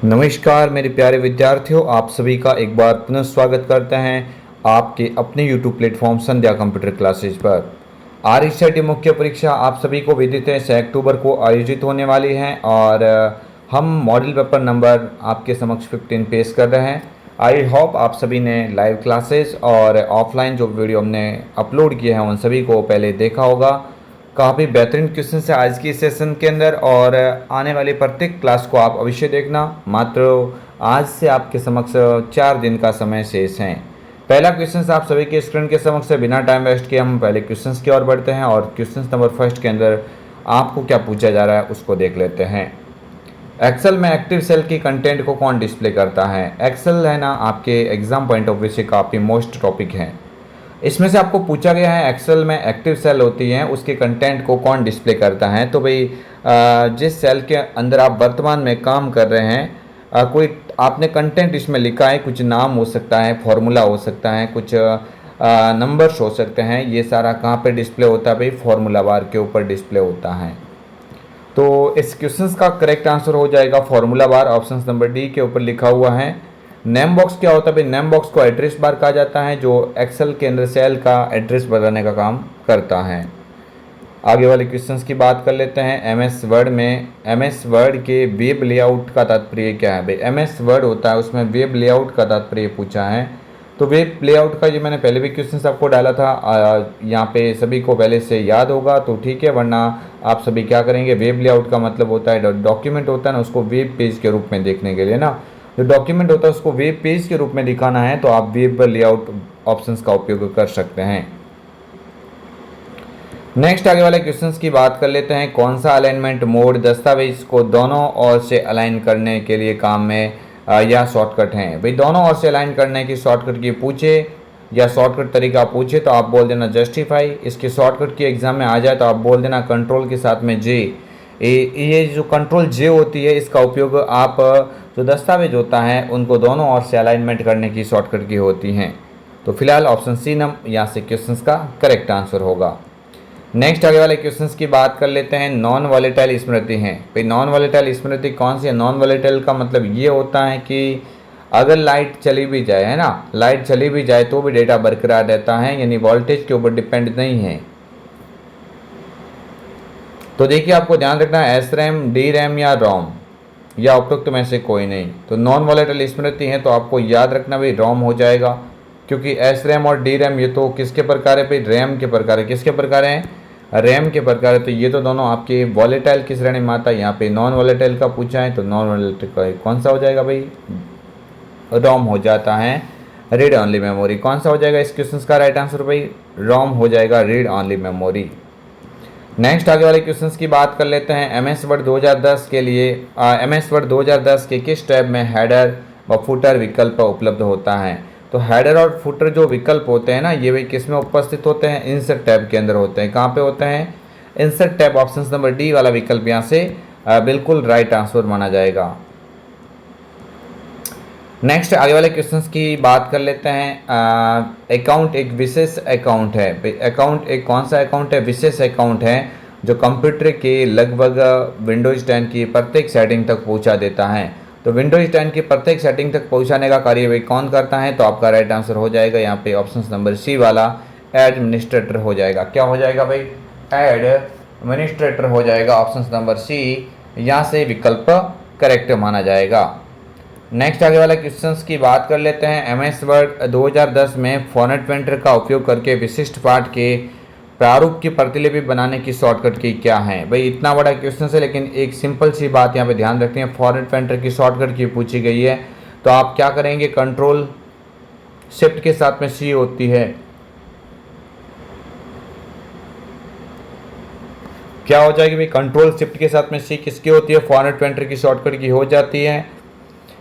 नमस्कार मेरे प्यारे विद्यार्थियों, आप सभी का एक बार पुनः स्वागत करते हैं आपके अपने YouTube प्लेटफॉर्म संध्या कंप्यूटर क्लासेज पर। RSIT मुख्य परीक्षा आप सभी को विदित है 6 अक्टूबर को आयोजित होने वाली है और हम मॉडल पेपर नंबर आपके समक्ष 15 पेश कर रहे हैं। आई होप आप सभी ने लाइव क्लासेस और ऑफलाइन जो वीडियो हमने अपलोड किए हैं उन सभी को पहले देखा होगा। काफ़ी बेहतरीन क्वेश्चन है आज की सेशन के अंदर और आने वाली प्रत्येक क्लास को आप अवश्य देखना। मात्र आज से आपके समक्ष 4 दिन का समय शेष है। पहला क्वेश्चन आप सभी के स्क्रीन के समक्ष है। बिना टाइम वेस्ट किए हम पहले क्वेश्चन की ओर बढ़ते हैं और क्वेश्चन नंबर फर्स्ट के अंदर आपको क्या पूछा जा रहा है उसको देख लेते हैं। एक्सेल में एक्टिव सेल की कंटेंट को कौन डिस्प्ले करता है? एक्सेल है ना आपके एग्जाम पॉइंट ऑफ व्यू से काफ़ी मोस्ट टॉपिक है। इसमें से आपको पूछा गया है एक्सेल में एक्टिव सेल होती है उसके कंटेंट को कौन डिस्प्ले करता है। तो भाई जिस सेल के अंदर आप वर्तमान में काम कर रहे हैं कोई आपने कंटेंट इसमें लिखा है, कुछ नाम हो सकता है, फॉर्मूला हो सकता है, कुछ नंबर्स हो सकते हैं। ये सारा कहाँ पे डिस्प्ले होता है भाई? फॉर्मूला बार के ऊपर डिस्प्ले होता है। तो इस क्वेश्चन का करेक्ट आंसर हो जाएगा formula bar, option number D के ऊपर लिखा हुआ है। नेम बॉक्स क्या होता है भाई? नेम बॉक्स को एड्रेस बार कहा जाता है जो एक्सेल के अंदर सेल का एड्रेस बताने का काम करता है। आगे वाले क्वेश्चंस की बात कर लेते हैं। एमएस वर्ड में एमएस वर्ड के वेब लेआउट का तात्पर्य क्या है भाई? एमएस वर्ड होता है उसमें वेब लेआउट का तात्पर्य पूछा है। तो वेब लेआउट का ये मैंने पहले भी क्वेश्चन आपको डाला था, यहाँ पे सभी को पहले से याद होगा तो ठीक है, वरना आप सभी क्या करेंगे, वेब लेआउट का मतलब होता है डॉक्यूमेंट होता है ना, उसको वेब पेज के रूप में देखने के लिए ना, जो डॉक्यूमेंट होता है उसको वेब पेज के रूप में दिखाना है तो आप वेब लेआउट ऑप्शंस का उपयोग कर सकते हैं। नेक्स्ट आगे वाले क्वेश्चंस की बात कर लेते हैं। कौन सा अलाइनमेंट मोड दस्तावेज को दोनों ओर से अलाइन करने के लिए काम में या शॉर्टकट है? भाई दोनों ओर से अलाइन करने की शॉर्टकट की पूछे या शॉर्टकट तरीका पूछे तो आप बोल देना जस्टिफाई। इसके शॉर्टकट की एग्जाम में आ जाए तो आप बोल देना कंट्रोल के साथ में जे। ये जो कंट्रोल जे होती है इसका उपयोग आप जो दस्तावेज होता है उनको दोनों ओर से अलाइनमेंट करने की शॉर्टकट की होती हैं। तो फिलहाल ऑप्शन सी यहाँ से क्वेश्चंस का करेक्ट आंसर होगा। नेक्स्ट आगे वाले क्वेश्चंस की बात कर लेते हैं। नॉन वॉलेटाइल स्मृति है भाई। नॉन वॉलेटाइल स्मृति कौन सी है? नॉन वॉलेटाइल का मतलब ये होता है कि अगर लाइट चली भी जाए, है ना, लाइट चली भी जाए तो भी डेटा बरकरार रहता है, यानी वोल्टेज के ऊपर डिपेंड नहीं है। तो देखिए आपको ध्यान रखना है एस रैम, डी रैम या रोम या उपरोक्त में से कोई नहीं। तो नॉन वॉलेटाइल स्मृति है तो आपको याद रखना भाई रोम हो जाएगा, क्योंकि एस रैम और डी रैम ये तो किसके प्रकार है भाई? रैम के प्रकार है। किसके प्रकार हैं? रैम के प्रकार है। तो ये तो दोनों आपके वॉलेटाइल की श्रेणी में आता है। यहाँ पे नॉन वॉलेटाइल का पूछा है तो नॉन वॉलेटाइल का कौन सा हो जाएगा भाई? रोम हो जाता है। रीड ऑनली मेमोरी कौन सा हो जाएगा इस क्वेश्चन का राइट आंसर भाई? रोम हो जाएगा, रीड ऑनली मेमोरी। नेक्स्ट आगे वाले क्वेश्चंस की बात कर लेते हैं। एमएस वर्ड 2010 के लिए एमएस वर्ड 2010 के किस टैब में हेडर व फुटर विकल्प उपलब्ध होता है? तो हेडर और फुटर जो विकल्प होते हैं ना, ये भी किस में उपस्थित होते हैं? इंसर्ट टैब के अंदर होते हैं। कहाँ पे होते हैं? Insert tab. Option number D वाला विकल्प यहाँ से बिल्कुल राइट आंसर माना जाएगा। नेक्स्ट आगे वाले क्वेश्चंस की बात कर लेते हैं। अकाउंट एक विशेष अकाउंट है। अकाउंट एक कौन सा अकाउंट है? विशेष अकाउंट है जो कंप्यूटर के लगभग विंडोज 10 की प्रत्येक सेटिंग तक पहुंचा देता है। तो विंडोज 10 की प्रत्येक सेटिंग तक पहुंचाने का कार्य भाई कौन करता है? तो आपका राइट आंसर हो जाएगा यहाँ पे ऑप्शन नंबर सी वाला एडमिनिस्ट्रेटर हो जाएगा। क्या हो जाएगा भाई? एडमिनिस्ट्रेटर हो जाएगा। ऑप्शन नंबर सी यहाँ से विकल्प करेक्ट माना जाएगा। नेक्स्ट आगे वाला क्वेश्चंस की बात कर लेते हैं। एमएस वर्ड 2010 में फॉर्मेट पेंटर का उपयोग करके विशिष्ट पाठ के प्रारूप की प्रतिलिपि बनाने की शॉर्टकट की क्या है? भाई इतना बड़ा क्वेश्चन है लेकिन एक सिंपल सी बात यहाँ पे ध्यान रखते हैं। फॉर्मेट पेंटर की शॉर्टकट की पूछी गई है तो आप क्या करेंगे? कंट्रोल शिफ्ट के साथ में सी होती है। क्या हो जाएगी भाई? कंट्रोल शिफ्ट के साथ में सी किसकी होती है? फॉर्मेट पेंटर की शॉर्टकट की हो जाती है।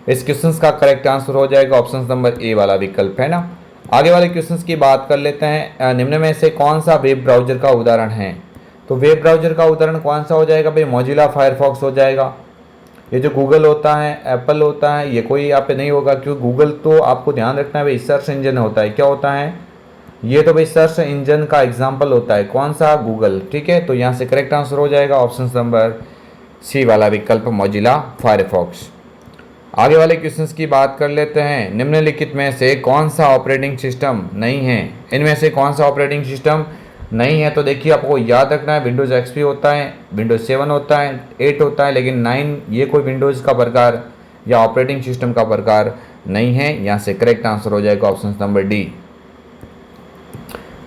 इस क्वेश्चन का करेक्ट आंसर हो जाएगा ऑप्शन नंबर ए वाला विकल्प, है ना। आगे वाले क्वेश्चंस की बात कर लेते हैं। निम्न में से कौन सा वेब ब्राउजर का उदाहरण है? तो वेब ब्राउजर का उदाहरण कौन सा हो जाएगा भाई? मोजिला फायरफॉक्स हो जाएगा। ये जो गूगल होता है, एप्पल होता है, ये कोई यहाँ पे नहीं होगा, क्योंकि गूगल तो आपको ध्यान रखना है भाई सर्च इंजन होता है। क्या होता है? ये तो भाई सर्च इंजन का एग्जाम्पल होता है। कौन सा? गूगल। ठीक है, तो यहाँ से करेक्ट आंसर हो जाएगा ऑप्शन नंबर सी वाला विकल्प मोजिला फायरफॉक्स। आगे वाले क्वेश्चंस की बात कर लेते हैं। निम्नलिखित में से कौन सा ऑपरेटिंग सिस्टम नहीं है? इनमें से कौन सा ऑपरेटिंग सिस्टम नहीं है? तो देखिए आपको याद रखना है, विंडोज़ एक्सपी होता है, विंडोज़ 7 होता है, 8 होता है, लेकिन 9 ये कोई विंडोज़ का प्रकार या ऑपरेटिंग सिस्टम का प्रकार नहीं है। यहाँ से करेक्ट आंसर हो जाएगा ऑप्शन नंबर डी।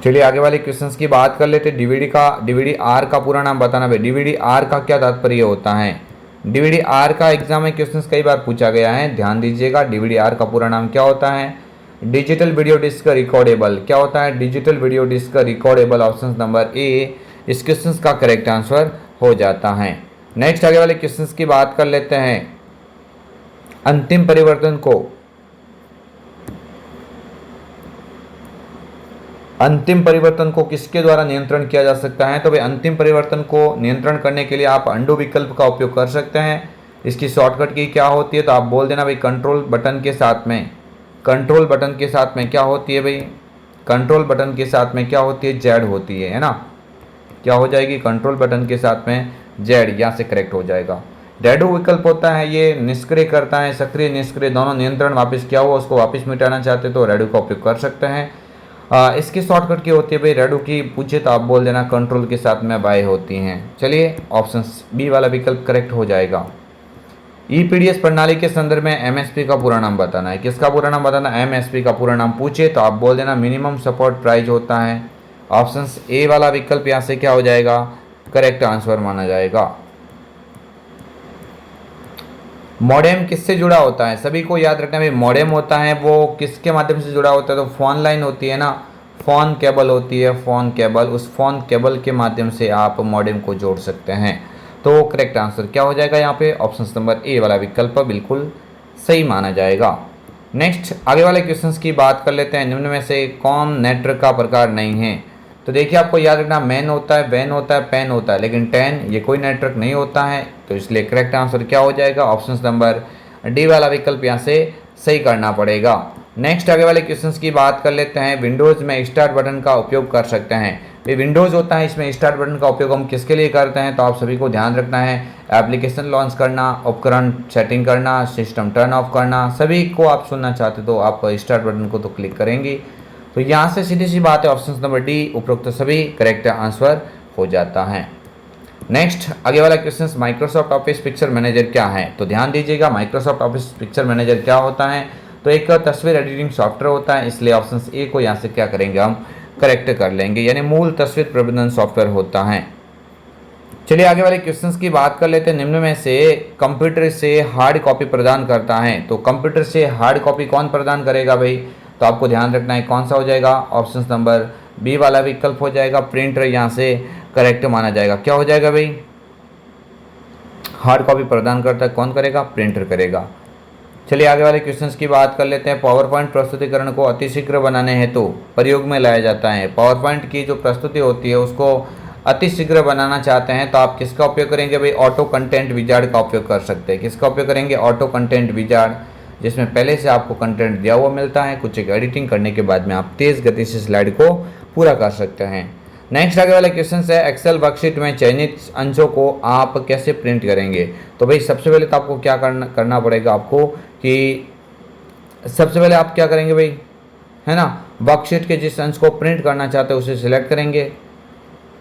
चलिए आगे वाले क्वेश्चंस की बात कर लेते हैं। डीवीडी आर का पूरा नाम बताना भाई। डीवीडी आर का क्या तात्पर्य होता है? डीवीडी आर का एग्जाम में क्वेश्चंस कई बार पूछा गया है, ध्यान दीजिएगा। डीवीडी आर का पूरा नाम क्या होता है? Digital video disc recordable. क्या होता है? Digital video disc recordable. Option number A इस क्वेश्चन का करेक्ट आंसर हो जाता है। नेक्स्ट आगे वाले क्वेश्चन की बात कर लेते हैं। अंतिम परिवर्तन को किसके द्वारा नियंत्रण किया जा सकता है? तो भाई अंतिम परिवर्तन को नियंत्रण करने के लिए आप अंडू विकल्प का उपयोग कर सकते हैं। इसकी शॉर्टकट की क्या होती है? तो आप बोल देना भाई कंट्रोल बटन के साथ में। कंट्रोल बटन के साथ में क्या होती है भाई? कंट्रोल बटन के साथ में क्या होती है? जेड होती है ना? क्या हो जाएगी? कंट्रोल बटन के साथ में जेड, यहाँ से करेक्ट हो जाएगा। रेडो विकल्प होता है, ये निष्क्रिय करता है, सक्रिय निष्क्रिय दोनों नियंत्रण वापस किया हुआ उसको वापस मिटाना चाहते तो रेडो का उपयोग कर सकते हैं। इसकी शॉर्टकट की होती है भाई रेडो की पूछे तो आप बोल देना कंट्रोल के साथ में बाय होती हैं। चलिए ऑप्शन बी वाला विकल्प करेक्ट हो जाएगा। ईपीडीएस प्रणाली के संदर्भ में एमएसपी का पूरा नाम बताना है। किसका पूरा नाम बताना? एमएसपी का पूरा नाम पूछे तो आप बोल देना मिनिमम सपोर्ट प्राइस होता है। ऑप्शन ए वाला विकल्प यहाँ से क्या हो जाएगा? करेक्ट आंसर माना जाएगा। मॉडेम किससे जुड़ा होता है? सभी को याद रखना है भाई, मॉडेम होता है वो किसके माध्यम से जुड़ा होता है? तो फोन लाइन होती है ना, फोन केबल होती है, फोन केबल, उस फोन केबल के माध्यम से आप मॉडेम को जोड़ सकते हैं। तो करेक्ट आंसर क्या हो जाएगा यहाँ पे? ऑप्शन नंबर ए वाला विकल्प बिल्कुल सही माना जाएगा। नेक्स्ट आगे वाले क्वेश्चंस की बात कर लेते हैं। निम्न में से कौन नेटवर्क का प्रकार नहीं है? तो देखिए आपको याद रखना, मैन होता है, वैन होता है, पेन होता है, लेकिन टेन ये कोई नेटवर्क नहीं होता है। तो इसलिए करेक्ट आंसर क्या हो जाएगा? ऑप्शन नंबर डी वाला विकल्प यहाँ से सही करना पड़ेगा। नेक्स्ट आगे वाले क्वेश्चंस की बात कर लेते हैं। विंडोज़ में स्टार्ट बटन का उपयोग कर सकते हैं। ये विंडोज़ होता है, इसमें स्टार्ट बटन का उपयोग हम किसके लिए करते हैं? तो आप सभी को ध्यान रखना है, एप्लीकेशन लॉन्च करना, उपकरण सेटिंग करना, सिस्टम टर्न ऑफ करना, सभी को आप सुनना चाहते तो आप स्टार्ट बटन को तो क्लिक करेंगे। तो यहाँ से सीधी सी बात है, ऑप्शन नंबर डी उपरोक्त सभी करेक्ट आंसर हो जाता है। नेक्स्ट आगे वाला question, Microsoft office picture manager क्या है? तो ध्यान दीजिएगा, माइक्रोसॉफ्ट ऑफिस पिक्चर मैनेजर क्या होता है? तो एक तस्वीर एडिटिंग सॉफ्टवेयर होता है, इसलिए ऑप्शन ए को यहाँ से क्या करेंगे? हम करेक्ट कर लेंगे, यानी मूल तस्वीर प्रबंधन सॉफ्टवेयर होता है। चलिए आगे वाले क्वेश्चंस की बात कर लेते हैं। निम्न में से कंप्यूटर से हार्ड कॉपी प्रदान करता है? तो कंप्यूटर से हार्ड कॉपी कौन प्रदान करेगा भाई? तो आपको ध्यान रखना है कौन सा हो जाएगा? ऑप्शन नंबर बी वाला विकल्प हो जाएगा, प्रिंटर यहाँ से करेक्ट माना जाएगा। क्या हो जाएगा भाई? हार्ड कॉपी प्रदान करता है कौन करेगा? प्रिंटर करेगा। चलिए आगे वाले क्वेश्चंस की बात कर लेते हैं। पावर पॉइंट प्रस्तुतिकरण को अतिशीघ्र बनाने हेतु प्रयोग में लाया जाता है। पावर पॉइंट की जो प्रस्तुति होती है उसको अतिशीघ्र बनाना चाहते हैं तो आप किसका उपयोग करेंगे भाई? ऑटो कंटेंट विजार्ड का उपयोग कर सकते हैं। किसका उपयोग करेंगे? ऑटो कंटेंट विजार्ड, जिसमें पहले से आपको कंटेंट दिया हुआ मिलता है, कुछ एक एडिटिंग करने के बाद में आप तेज़ गति से स्लाइड को पूरा कर सकते हैं। नेक्स्ट आगे वाला क्वेश्चन है, एक्सेल वर्कशीट में चयनित अंशों को आप कैसे प्रिंट करेंगे? तो भाई सबसे पहले तो आपको क्या करना पड़ेगा आपको कि सबसे पहले आप क्या करेंगे भाई, है ना, वर्कशीट के जिस अंश को प्रिंट करना चाहते हैं उसे सिलेक्ट करेंगे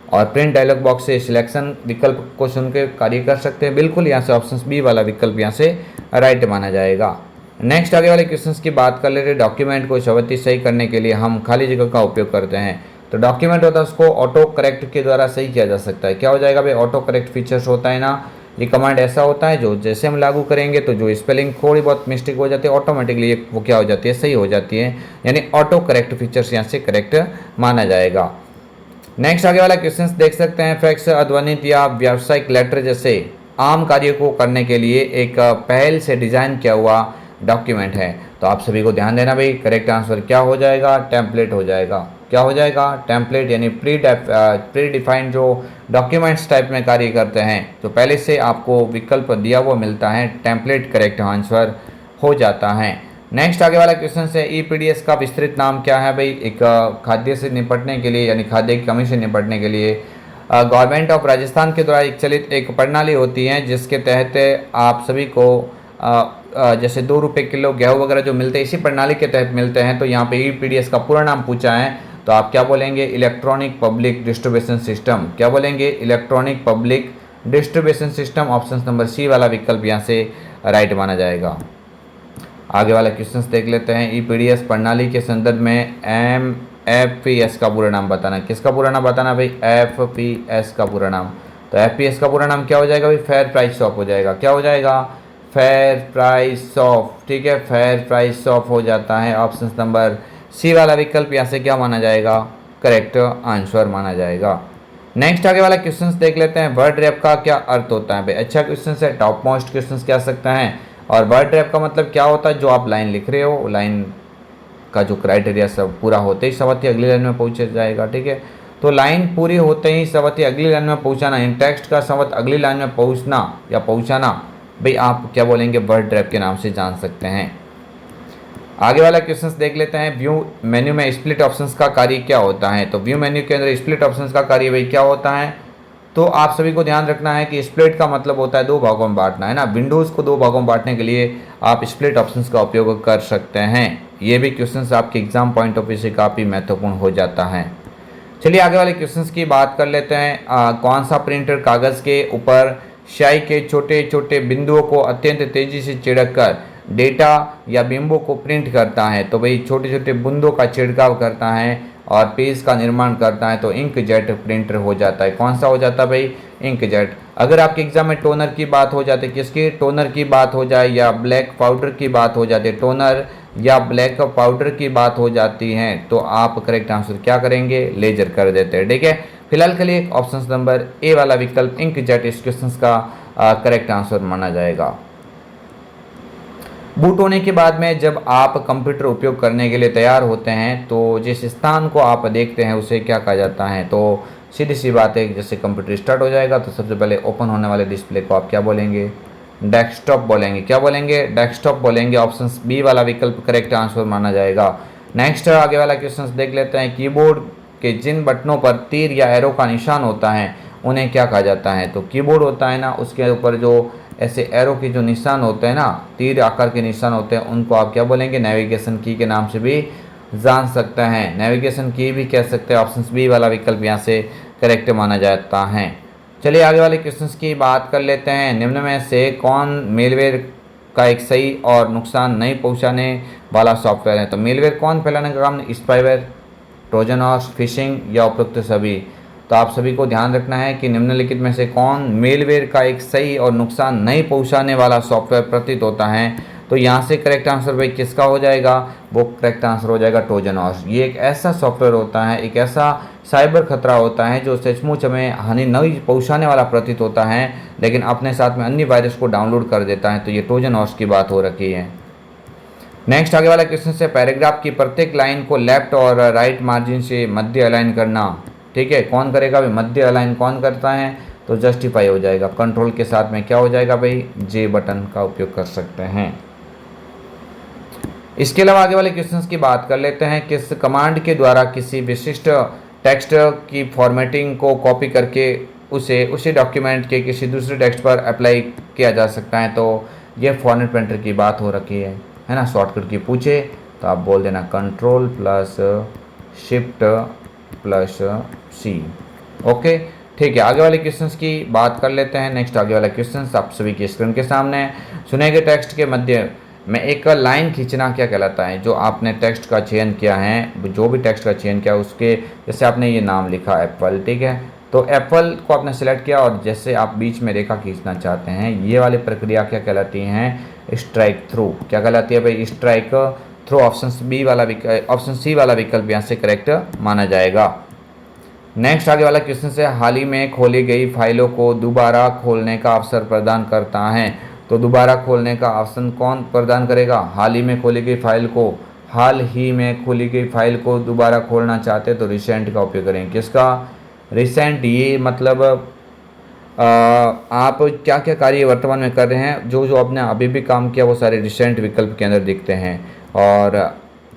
और प्रिंट डायलॉग बॉक्स से सिलेक्शन विकल्प को चुन के कार्य कर सकते हैं। बिल्कुल यहाँ से ऑप्शन बी वाला विकल्प यहाँ से राइट माना जाएगा। नेक्स्ट आगे वाले क्वेश्चंस की बात कर लेते हैं। डॉक्यूमेंट को शब्दावली सही करने के लिए हम खाली जगह का उपयोग करते हैं। तो डॉक्यूमेंट होता है उसको ऑटो करेक्ट के द्वारा सही किया जा सकता है। क्या हो जाएगा भाई? ऑटो करेक्ट फीचर्स होता है ना, ये कमांड ऐसा होता है जो जैसे हम लागू करेंगे तो जो स्पेलिंग थोड़ी बहुत मिस्टेक हो जाती है ऑटोमेटिकली वो क्या हो जाती है? सही हो जाती है, यानी ऑटो करेक्ट फीचर्स यहाँ से करेक्ट माना जाएगा। नेक्स्ट आगे वाला क्वेश्चन देख सकते हैं। फैक्स, अध्वनित या व्यावसायिक लेटर जैसे आम कार्य को करने के लिए एक पहल से डिजाइन किया हुआ डॉक्यूमेंट है। तो आप सभी को ध्यान देना भाई, करेक्ट आंसर क्या हो जाएगा? टेम्पलेट हो जाएगा। क्या हो जाएगा? टेम्पलेट, यानी प्री डिफाइंड जो डॉक्यूमेंट्स टाइप में कार्य करते हैं तो पहले से आपको विकल्प दिया हुआ मिलता है, टेम्पलेट करेक्ट आंसर हो जाता है। नेक्स्ट आगे वाला क्वेश्चन है, ईपीडीएस का विस्तृत नाम क्या है भाई? एक खाद्य से निपटने के लिए, यानी खाद्य की कमी से निपटने के लिए गवर्नमेंट ऑफ राजस्थान के द्वारा एक चलित एक प्रणाली होती है जिसके तहत आप सभी को जैसे 2 रुपये किलो गेहूँ वगैरह जो मिलते हैं इसी प्रणाली के तहत मिलते हैं, तो यहाँ पे ईपीडीएस का पूरा नाम पूछा है, तो आप क्या बोलेंगे, इलेक्ट्रॉनिक पब्लिक डिस्ट्रीब्यूशन सिस्टम। क्या बोलेंगे, electronic public distribution system. Option number C वाला विकल्प यहाँ से राइट माना जाएगा। आगे वाला क्वेश्चन देख लेते हैं। ईपीडीएस प्रणाली के संदर्भ में एफपीएस का पूरा नाम बताना। किसका पूरा नाम बताना भाई, एफपीएस का पूरा नाम। तो एफपीएस का पूरा नाम क्या हो जाएगा भाई, फेयर प्राइस शॉप हो जाएगा। क्या हो जाएगा, फेयर प्राइस शॉप। ठीक है, फेयर प्राइस शॉप हो जाता है। ऑप्शन नंबर सी वाला विकल्प यहाँ से क्या माना जाएगा, करेक्ट आंसर माना जाएगा। नेक्स्ट आगे वाला क्वेश्चन देख लेते हैं। वर्ड रैप का क्या अर्थ होता है भाई, अच्छा क्वेश्चन है, टॉप मोस्ट क्वेश्चन कह सकते हैं। और वर्ड रैप का मतलब क्या होता है, जो आप लाइन लिख रहे हो, लाइन का जो क्राइटेरिया सब पूरा होते ही शब्द अगली लाइन में पहुंच जाएगा। ठीक है, तो लाइन पूरी होते ही शब्द अगली लाइन में पहुंचाना, इन टेक्स्ट का शब्द अगली लाइन में पहुंचना या पहुंचाना, भाई आप क्या बोलेंगे, वर्ड रैप के नाम से जान सकते हैं। आगे वाला क्वेश्चन देख लेते हैं। व्यू मेन्यू में स्प्लिट ऑप्शंस का कार्य क्या होता है। तो व्यू मेन्यू के अंदर स्प्लिट ऑप्शंस का कार्य भाई क्या होता है, तो आप सभी को ध्यान रखना है कि स्प्लिट का मतलब होता है 2 भागों में बांटना, है ना। विंडोज़ को 2 भागों में बांटने के लिए आप स्प्लिट ऑप्शंस का उपयोग कर सकते हैं। ये भी क्वेश्चंस आपके एग्जाम पॉइंट ऑफ व्यू से काफ़ी महत्वपूर्ण हो जाता है। चलिए आगे वाले क्वेश्चंस की बात कर लेते हैं। कौन सा प्रिंटर कागज़ के ऊपर स्याही के छोटे छोटे बिंदुओं को अत्यंत तेज़ी से छिड़क कर डेटा या बिंबों को प्रिंट करता है। तो भाई छोटे छोटे बूंदों का छिड़काव करता है और पेज का निर्माण करता है, तो इंकजेट प्रिंटर हो जाता है। कौन सा हो जाता है भाई, इंकजेट। अगर आपके एग्जाम में टोनर की बात हो जाती है, किसकी, टोनर की बात हो जाए या ब्लैक पाउडर की बात हो जाती है, टोनर या ब्लैक पाउडर की बात हो जाती है, तो आप करेक्ट आंसर क्या करेंगे, लेजर कर देते हैं। ठीक है, फिलहाल के लिए ऑप्शन नंबर ए वाला विकल्प इंकजेट इस क्वेश्चन का करेक्ट आंसर माना जाएगा। बूट होने के बाद में जब आप कंप्यूटर उपयोग करने के लिए तैयार होते हैं, तो जिस स्थान को आप देखते हैं उसे क्या कहा जाता है। तो सीधी सी बात है, जैसे कंप्यूटर स्टार्ट हो जाएगा तो सबसे पहले ओपन होने वाले डिस्प्ले को आप क्या बोलेंगे, डेस्कटॉप बोलेंगे। क्या बोलेंगे, डेस्कटॉप बोलेंगे। ऑप्शन बी वाला विकल्प करेक्ट आंसर माना जाएगा। नेक्स्ट आगे वाला क्वेश्चन देख लेते हैं। कीबोर्ड के जिन बटनों पर तीर या एरो का निशान होता है उन्हें क्या कहा जाता है। तो कीबोर्ड होता है ना, उसके ऊपर जो ऐसे एरो के जो निशान होते हैं ना, तीर आकार के निशान होते हैं, उनको आप क्या बोलेंगे, नेविगेशन की के नाम से भी जान सकते हैं, नेविगेशन की भी कह सकते हैं। ऑप्शन बी वाला विकल्प यहाँ से करेक्ट माना जाता है। चलिए आगे वाले क्वेश्चंस की बात कर लेते हैं। निम्न में से कौन मेलवेयर का एक सही और नुकसान नहीं पहुँचाने वाला सॉफ्टवेयर है। तो मेलवेयर कौन फैलाने का काम, स्पाईवेयर, ट्रोजन हॉर्स, फिशिंग या उपरोक्त सभी। तो आप सभी को ध्यान रखना है कि निम्नलिखित में से कौन मेलवेयर का एक सही और नुकसान नहीं पहुंचाने वाला सॉफ्टवेयर प्रतीत होता है। तो यहाँ से करेक्ट आंसर भाई किसका हो जाएगा, वो करेक्ट आंसर हो जाएगा ट्रोजन हॉर्स। ये एक ऐसा सॉफ्टवेयर होता है, एक ऐसा साइबर खतरा होता है जो सचमुच हमें हानि नहीं पहुँचाने वाला प्रतीत होता है, लेकिन अपने साथ में अन्य वायरस को डाउनलोड कर देता है। तो ये ट्रोजन हॉर्स की बात हो रखी है। नेक्स्ट आगे वाला क्वेश्चन से, पैराग्राफ की प्रत्येक लाइन को लेफ्ट और राइट मार्जिन से मध्य अलाइन करना। ठीक है, कौन करेगा भाई, मध्य अलाइन कौन करता है, तो जस्टिफाई हो जाएगा। कंट्रोल के साथ में क्या हो जाएगा भाई, जे बटन का उपयोग कर सकते हैं। इसके अलावा आगे वाले क्वेश्चंस की बात कर लेते हैं। किस कमांड के द्वारा किसी विशिष्ट टेक्स्ट की फॉर्मेटिंग को कॉपी करके उसे उसी डॉक्यूमेंट के किसी दूसरे टेक्स्ट पर अप्लाई किया जा सकता है। तो ये फॉर्मेट प्रिंटर की बात हो रखी है ना। शॉर्टकट की पूछे तो आप बोल देना कंट्रोल प्लस शिफ्ट प्लस सी। ओके, ठीक है, आगे वाले क्वेश्चंस की बात कर लेते हैं। नेक्स्ट आगे वाला क्वेश्चंस आप सभी की स्क्रीन के सामने है। सुने गए टेक्स्ट के मध्य में एक लाइन खींचना क्या कहलाता है। जो आपने टेक्स्ट का चयन किया है, जो भी टेक्स्ट का चयन किया उसके, जैसे आपने ये नाम लिखा एप्पल, ठीक है, तो एप्पल को आपने सेलेक्ट किया और जैसे आप बीच में रेखा खींचना चाहते हैं, ये वाली प्रक्रिया क्या कहलाती है, स्ट्राइक थ्रू। क्या कहलाती है भाई, स्ट्राइक थ्रू। ऑप्शन सी वाला विकल्प यहाँ से करेक्ट माना जाएगा। नेक्स्ट आगे वाला क्वेश्चन से, हाल ही में खोली गई फाइलों को दोबारा खोलने का अवसर प्रदान करता है। तो दोबारा खोलने का ऑप्शन कौन प्रदान करेगा, हाल ही में खोली गई फाइल को, हाल ही में खोली गई फाइल को दोबारा खोलना चाहते तो रिसेंट का उपयोग करेंगे। किसका, रिसेंट। ये मतलब आप क्या क्या कार्य वर्तमान में कर रहे हैं, जो जो आपने अभी भी काम किया वो सारे रिसेंट विकल्प के अंदर दिखते हैं। और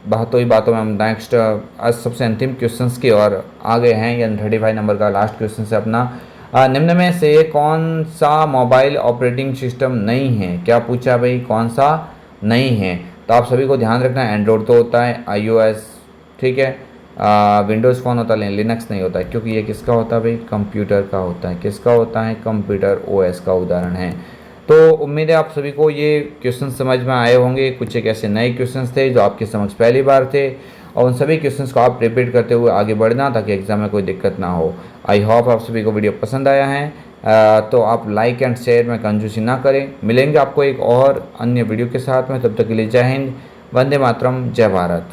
बातों ही बातों में हम नेक्स्ट आज सबसे अंतिम क्वेश्चंस की और आ गए हैं। या 35 नंबर का लास्ट क्वेश्चन है अपना। निम्न में से कौन सा मोबाइल ऑपरेटिंग सिस्टम नहीं है? क्या पूछा भाई, कौन सा नहीं है? तो आप सभी को ध्यान रखना है, एंड्रॉयड तो होता है, iOS, ठीक है, विंडोज़ फ़ोन होता है, लिनक्स नहीं होता है, क्योंकि ये किसका होता है भाई, कंप्यूटर का होता है। किसका होता है? कंप्यूटर OS का उदाहरण है। तो उम्मीद है आप सभी को ये क्वेश्चन समझ में आए होंगे। कुछ एक ऐसे नए क्वेश्चंस थे जो आपके समक्ष पहली बार थे, और उन सभी क्वेश्चंस को आप रिपीट करते हुए आगे बढ़ना, ताकि एग्जाम में कोई दिक्कत ना हो। आई होप आप सभी को वीडियो पसंद आया है। तो आप लाइक एंड शेयर में कंजूसी ना करें। मिलेंगे आपको एक और अन्य वीडियो के साथ में, तब तक के लिए जय हिंद, वंदे मातरम, जय भारत।